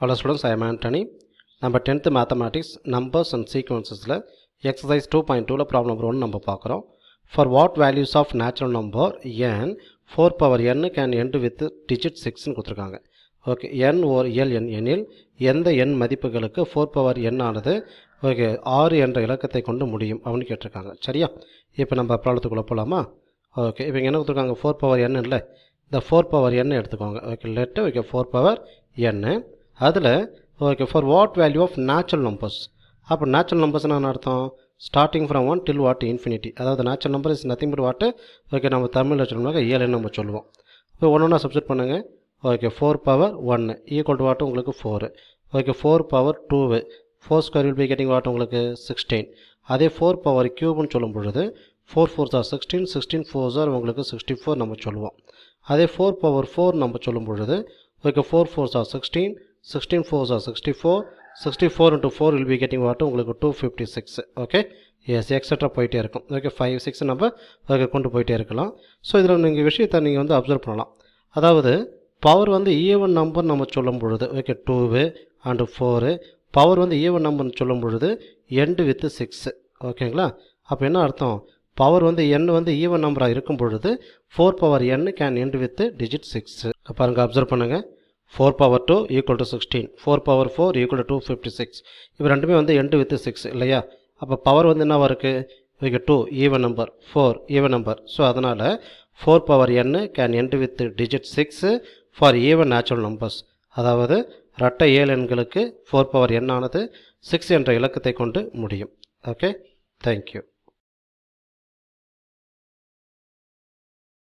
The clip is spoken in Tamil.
Hello students, I am Anthony. நம்ம 10th Mathematics Numbers and Sequencesல Exercise 2.2ல problem number 1 நம்ம பார்க்குறோம். For what values of natural number n 4 power n can end with digit 6 ன்னு கொடுத்துருக்காங்க. ஓகே, n or ln எனில் எந்த n மதிப்புகளுக்கு 4 power n ஆனது ஓகே 6 என்ற இலக்கத்தை கொண்டு முடியும் அப்படின்னு கேட்டிருக்காங்க. சரியா? இப்போ நம்ம ப்ராப்ளத்துக்குள்ளே போகலாமா? ஓகே, இப்போ என்ன கொடுத்துருக்காங்க? 4 power n இல்லை, இந்த 4 power n எடுத்துக்கோங்க. Okay, let okay 4 power n அதில் okay for what value of natural numbers. அப்போ நேச்சுரல் நம்பர்ஸ்னால் என்ன அர்த்தம்? Starting from 1 till what infinity. அதாவது natural number is nothing but what okay நம்ம தமிழில் சொல்லணும்னா ஏழுன்னு நம்ம சொல்லுவோம். இப்போ ஒன்று சப்ஸ்டிட் பண்ணுங்கள். ஓகே 4 power 1 ஈக்குவல் டு வாட்டு உங்களுக்கு 4. Okay 4 power 2 4 square will be getting what உங்களுக்கு 16. அதே 4 power க்யூப்னு சொல்லும் பொழுது 4 4s are 16, 16 4s are உங்களுக்கு 64 நம்ம சொல்லுவோம். அதே 4 power 4 நம்ம சொல்லும் பொழுது okay 4 4s are 16, 16 4s are 64, 64 into 4 will be getting what உங்களுக்கு 256. ஓகே எஸ் எக்ஸட்ரா போயிட்டே இருக்கும். ஓகே 5 6 நம்ம ஓகே கொண்டு போயிட்டே இருக்கலாம். ஸோ இதில் நீங்கள் விஷயத்தை நீங்கள் வந்து அப்சர்வ் பண்ணலாம். அதாவது பவர் வந்து ஈவன் நம்பர் நம்ம சொல்லும் பொழுது ஓகே 2 அண்டு 4 பவர் வந்து ஈவன் நம்பர்னு சொல்லும் பொழுது எண்டு வித் 6. ஓகேங்களா? அப்போ என்ன அர்த்தம்? பவர் வந்து n வந்து ஈவன் நம்பராக இருக்கும் பொழுது 4 power n can end with digit 6. பாருங்கள், அப்சர்வ் பண்ணுங்கள். 4 power 2 equal to 16, 4 power 4 equal to 256. இப்போ ரெண்டுமே வந்து எண்டு வித் 6 இல்லையா? அப்போ பவர் வந்து என்னவா இருக்குது? Okay 2 even number, 4 even number. So அதனால் 4 power n can end with digit 6 for even natural numbers. அதாவது இரட்டை ஏழு எண்களுக்கு 4 power n ஆனது 6 என்ற இலக்கத்தை கொண்டு முடியும். Okay, thank you.